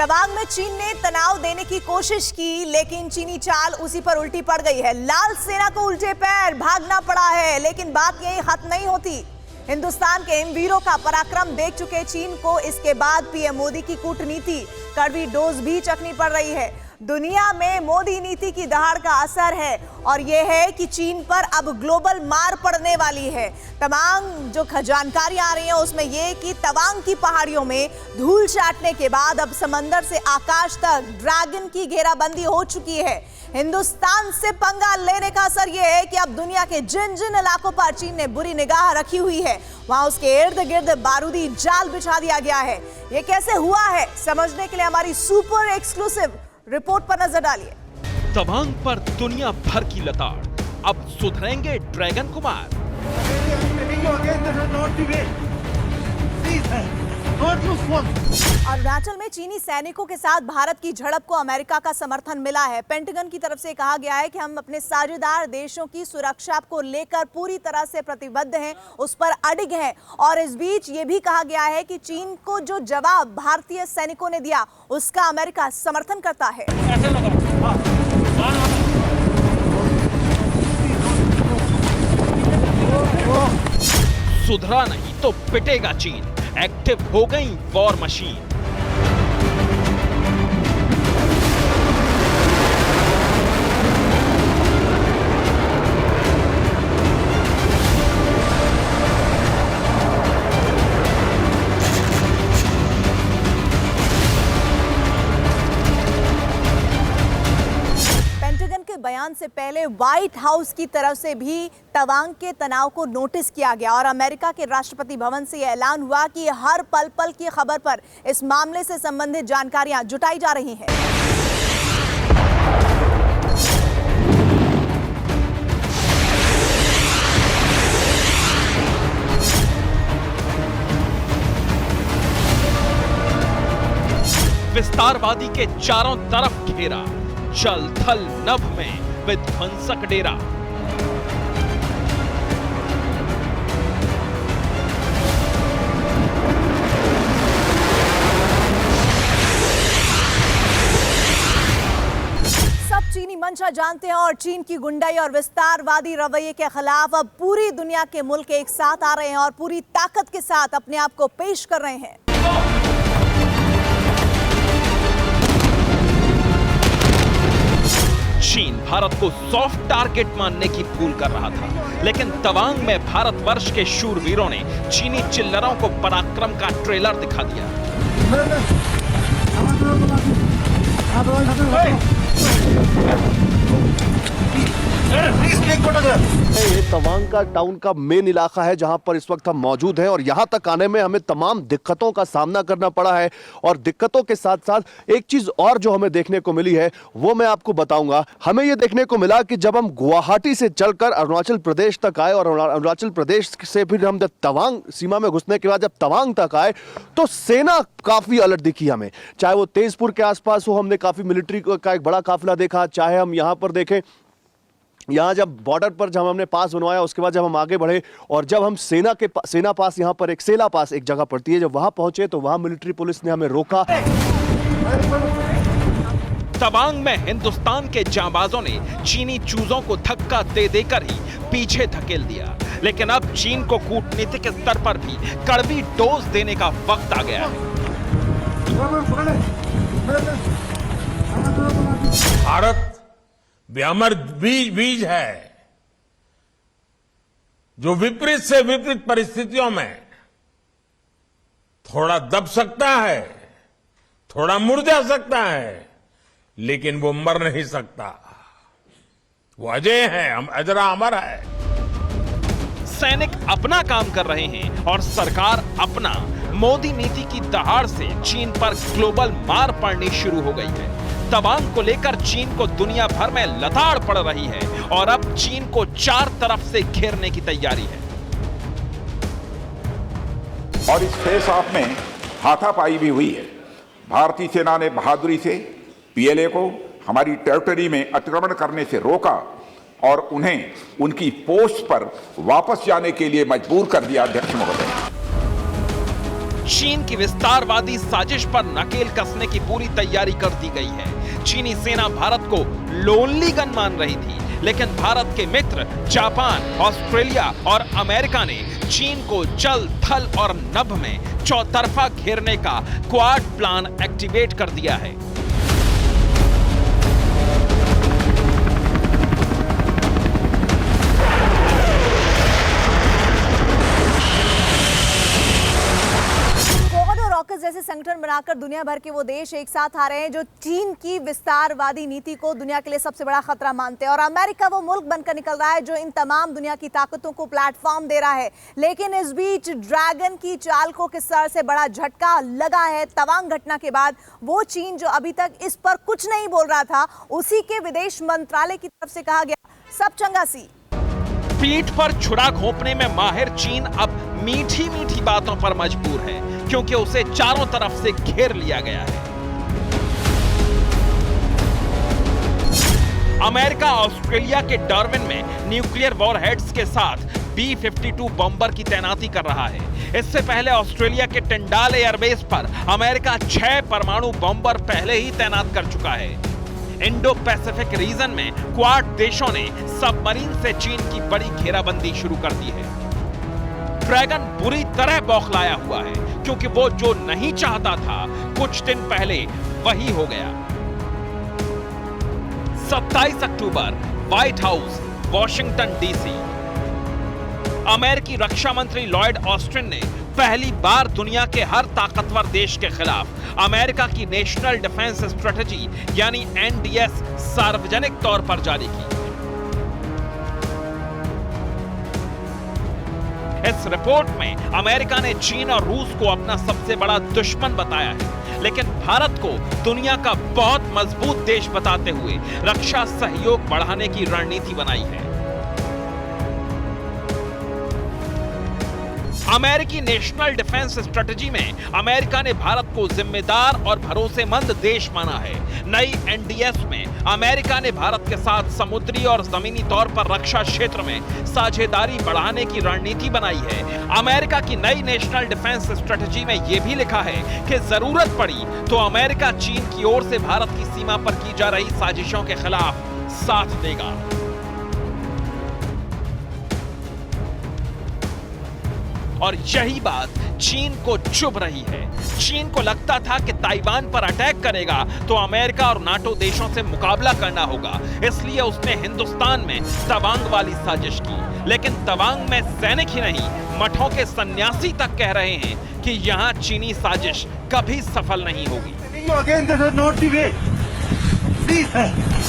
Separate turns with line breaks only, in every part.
तवांग में चीन ने तनाव देने की कोशिश की, लेकिन चीनी चाल उसी पर उल्टी पड़ गई है। लाल सेना को उल्टे पैर भागना पड़ा है, लेकिन बात यही खत्म नहीं होती। हिंदुस्तान के इन वीरों का पराक्रम देख चुके चीन को इसके बाद पीएम मोदी की कूटनीति कड़वी डोज भी चखनी पड़ रही है। दुनिया में मोदी नीति की दहाड़ का असर है और यह है कि चीन पर अब ग्लोबल मार पड़ने वाली है। तमाम जो जानकारी आ रही है उसमें यह कि तवांग की पहाड़ियों में धूल चाटने के बाद अब समंदर से आकाश तक ड्रैगन की घेराबंदी हो चुकी है। हिंदुस्तान से पंगा लेने का असर यह है कि अब दुनिया के जिन जिन इलाकों पर चीन ने बुरी निगाह रखी हुई है वहां उसके इर्द गिर्द बारूदी जाल बिछा दिया गया है। यह कैसे हुआ है समझने के लिए हमारी सुपर एक्सक्लूसिव रिपोर्ट पर नजर डालिए।
तवांग पर दुनिया भर की लताड़, अब सुधरेंगे ड्रैगन कुमार।
अरुणाचल में चीनी सैनिकों के साथ भारत की झड़प को अमेरिका का समर्थन मिला है। पेंटागन की तरफ से कहा गया है कि हम अपने साझेदार देशों की सुरक्षा को लेकर पूरी तरह से प्रतिबद्ध हैं, उस पर अडिग हैं। और इस बीच ये भी कहा गया है कि चीन को जो जवाब भारतीय सैनिकों ने दिया उसका अमेरिका समर्थन करता है।
सुधरा नहीं तो पिटेगा चीन, एक्टिव हो गई वॉर मशीन।
पेंटागन के बयान से पहले व्हाइट हाउस की तरफ से भी तवांग के तनाव को नोटिस किया गया और अमेरिका के राष्ट्रपति भवन से यह ऐलान हुआ कि हर पल पल की खबर पर इस मामले से संबंधित जानकारियां जुटाई जा रही हैं।
विस्तारवादी के चारों तरफ घेरा, जल थल नभ में विध्वंसक डेरा।
सब चीनी मंशा जानते हैं और चीन की गुंडाई और विस्तारवादी रवैये के खिलाफ अब पूरी दुनिया के मुल्क एक साथ आ रहे हैं और पूरी ताकत के साथ अपने आप को पेश कर रहे हैं।
चीन भारत को सॉफ्ट टारगेट मानने की भूल कर रहा था, लेकिन तवांग में भारतवर्ष के शूरवीरों ने चीनी चिल्लरों को पराक्रम का ट्रेलर दिखा दिया।
ये तवांग का टाउन का मेन इलाका है जहां पर इस वक्त हम मौजूद हैं और यहां तक आने में हमें तमाम दिक्कतों का सामना करना पड़ा है। और दिक्कतों के साथ साथ एक चीज और जो हमें देखने को मिली है वो मैं आपको बताऊंगा। हमें यह देखने को मिला कि जब हम गुवाहाटी से चलकर अरुणाचल प्रदेश तक आए और अरुणाचल प्रदेश से फिर हम जब तवांग सीमा में घुसने के बाद जब तवांग तक आए तो सेना काफी अलर्ट दिखी हमें। चाहे वो तेजपुर के आसपास हो, हमने काफी मिलिट्री का एक बड़ा काफिला देखा। चाहे हम यहाँ पर देखें, यहाँ जब बॉर्डर पर जब हमने पास बनवाया उसके बाद जब हम आगे बढ़े और जब हम सेना पास यहाँ पर एक सेला पास एक जगह पड़ती है, जब वहां पहुंचे तो वहां मिलिट्री पुलिस ने हमें रोका।
तवांग में हिंदुस्तान के जांबाजों ने चीनी चूजों को धक्का दे देकर ही पीछे धकेल दिया, लेकिन अब चीन को कूटनीतिक स्तर पर भी कड़वी डोज देने का वक्त आ गया है।
भारत व्यामर बीज है जो विपरीत से विपरीत परिस्थितियों में थोड़ा दब सकता है, थोड़ा मुरझा सकता है, लेकिन वो मर नहीं सकता। वो अजय है, अजरा अमर है।
सैनिक अपना काम कर रहे हैं और सरकार अपना। मोदी नीति की दहाड़ से चीन पर ग्लोबल मार पड़नी शुरू हो गई है। तवांग को लेकर चीन को दुनिया भर में लताड़ पड़ रही है और अब चीन को चार तरफ से घेरने की तैयारी है।
और इस फेस ऑफ में हाथापाई भी हुई है। भारतीय सेना ने बहादुरी से पीएलए को हमारी टेरिटरी में अतिक्रमण करने से रोका और उन्हें उनकी पोस्ट पर वापस जाने के लिए मजबूर कर दिया। अध्यक्ष महोदय,
चीन की विस्तारवादी साजिश पर नकेल कसने की पूरी तैयारी कर दी गई है। चीनी सेना भारत को लोनली गन मान रही थी, लेकिन भारत के मित्र जापान, ऑस्ट्रेलिया और अमेरिका ने चीन को जल, थल और नभ में चौतरफा घेरने का क्वाड प्लान एक्टिवेट कर दिया है।
जैसे संगठन बनाकर दुनिया भर के वो देश एक साथ आ रहे हैं जो चीन की विस्तारवादी नीति को दुनिया के लिए सबसे बड़ा खतरा मानते हैं, और अमेरिका वो मुल्क बनकर निकल रहा है जो इन तमाम दुनिया की ताकतों को प्लेटफॉर्म दे रहा है। लेकिन इस बीच ड्रैगन की चाल को किस तरह से बड़ा झटका लगा है तवांग घटना के बाद। वो चीन जो अभी तक इस पर कुछ नहीं बोल रहा था, उसी के विदेश मंत्रालय की तरफ से कहा गया सब चंगा सी।
पीठ पर छुरा घोंपने में माहिर चीन अब मीठी मीठी बातों पर मजबूर है, क्योंकि उसे चारों तरफ से घेर लिया गया है। अमेरिका ऑस्ट्रेलिया के डार्विन में न्यूक्लियर वॉरहेड्स के साथ B-52 बॉम्बर की तैनाती कर रहा है। इससे पहले ऑस्ट्रेलिया के टिंडाल एयरबेस पर अमेरिका 6 परमाणु बॉम्बर पहले ही तैनात कर चुका है। इंडो पैसिफिक रीजन में क्वाड देशों ने सबमरीन से चीन की बड़ी घेराबंदी शुरू कर दी है। ड्रैगन बुरी तरह बौखलाया हुआ है, क्योंकि वो जो नहीं चाहता था कुछ दिन पहले वही हो गया। 27 अक्टूबर, व्हाइट हाउस, वॉशिंगटन डीसी। अमेरिकी रक्षा मंत्री लॉयड ऑस्टिन ने पहली बार दुनिया के हर ताकतवर देश के खिलाफ अमेरिका की नेशनल डिफेंस स्ट्रेटजी यानी NDS सार्वजनिक तौर पर जारी की। इस रिपोर्ट में अमेरिका ने चीन और रूस को अपना सबसे बड़ा दुश्मन बताया है, लेकिन भारत को दुनिया का बहुत मजबूत देश बताते हुए रक्षा सहयोग बढ़ाने की रणनीति बनाई है। अमेरिकी नेशनल डिफेंस स्ट्रेटजी में अमेरिका ने भारत को जिम्मेदार और भरोसेमंद देश माना है। नई NDS में अमेरिका ने भारत के साथ समुद्री और जमीनी तौर पर रक्षा क्षेत्र में साझेदारी बढ़ाने की रणनीति बनाई है। अमेरिका की नई नेशनल डिफेंस स्ट्रेटजी में यह भी लिखा है कि जरूरत पड़ी तो अमेरिका चीन की ओर से भारत की सीमा पर की जा रही साजिशों के खिलाफ साथ देगा। और यही बात चीन को चुभ रही है। चीन को लगता था कि ताइवान पर अटैक करेगा तो अमेरिका और नाटो देशों से मुकाबला करना होगा, इसलिए उसने हिंदुस्तान में तवांग वाली साजिश की। लेकिन तवांग में सैनिक ही नहीं, मठों के सन्यासी तक कह रहे हैं कि यहां चीनी साजिश कभी सफल नहीं होगी।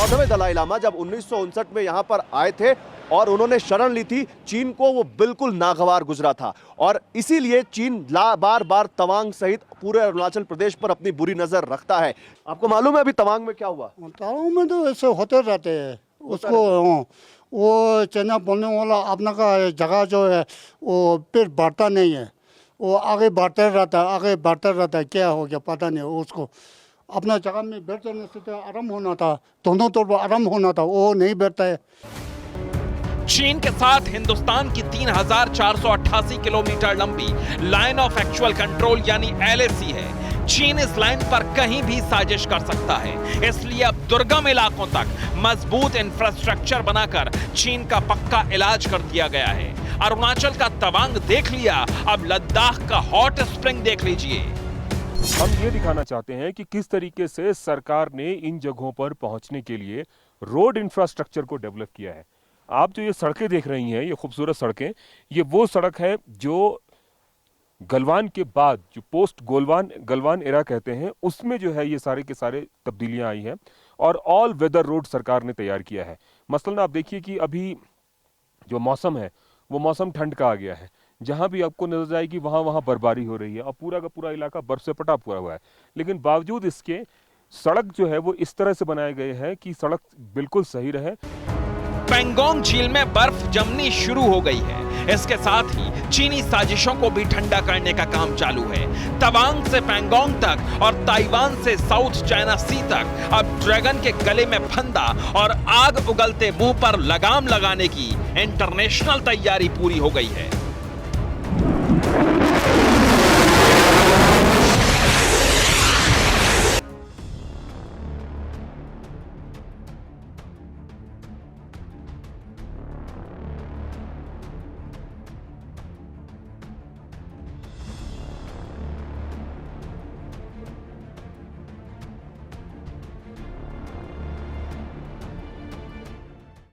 और दलाई लामा जब 1959 में यहाँ पर आए थे और उन्होंने शरण ली थी चीन को, वो बिल्कुल नागवार गुजरा था, और इसीलिए चीन बार बार तवांग सहित पूरे अरुणाचल प्रदेश पर अपनी बुरी नजर रखता है। आपको मालूम है अभी तवांग में क्या हुआ?
तवांग में तो ऐसे होते रहते हैं। उसको वो चाइना बोलने वाला अपना का जगह जो है वो फिर बढ़ता नहीं है, वो आगे बढ़ता रहता है। क्या हो गया पता नहीं। उसको अपना जगह में बैठ जाने से तो आराम होना था, दोनों तरफ आराम होना था, वो नहीं बैठता है।
चीन के साथ हिंदुस्तान की 3488 किलोमीटर लंबी लाइन ऑफ एक्चुअल कंट्रोल यानी LAC है। चीन इस लाइन पर कहीं भी साजिश कर सकता है, इसलिए अब दुर्गम इलाकों तक मजबूत इंफ्रास्ट्रक्चर बनाकर चीन का पक्का इलाज कर दिया गया है। अरुणाचल का तवांग देख लिया, अब लद्दाख का हॉट स्प्रिंग देख लीजिए।
हम ये दिखाना चाहते हैं कि किस तरीके से सरकार ने इन जगहों पर पहुंचने के लिए रोड इंफ्रास्ट्रक्चर को डेवलप किया है। आप जो ये सड़कें देख रही हैं, ये खूबसूरत सड़कें, ये वो सड़क है जो गलवान के बाद, जो पोस्ट गलवान एरा कहते हैं, उसमें जो है ये सारे के सारे तब्दीलियां आई हैं और ऑल वेदर रोड सरकार ने तैयार किया है। मसलन आप देखिए कि अभी जो मौसम है वो मौसम ठंड का आ गया है। जहां भी आपको नजर जाएगी वहां बर्फबारी हो रही है और पूरा का पूरा इलाका बर्फ से पटा हुआ है। लेकिन बावजूद इसके सड़क जो है वो इस तरह से बनाए गए हैं कि सड़क बिल्कुल सही रहे।
पेंगोंग झील में बर्फ जमनी शुरू हो गई है। इसके साथ ही चीनी साजिशों को भी ठंडा करने का काम चालू है। तवांग से पेंगोंग तक और ताइवान से साउथ चाइना सी तक अब ड्रैगन के गले में फंदा और आग उगलते मुंह पर लगाम लगाने की इंटरनेशनल तैयारी पूरी हो गई है।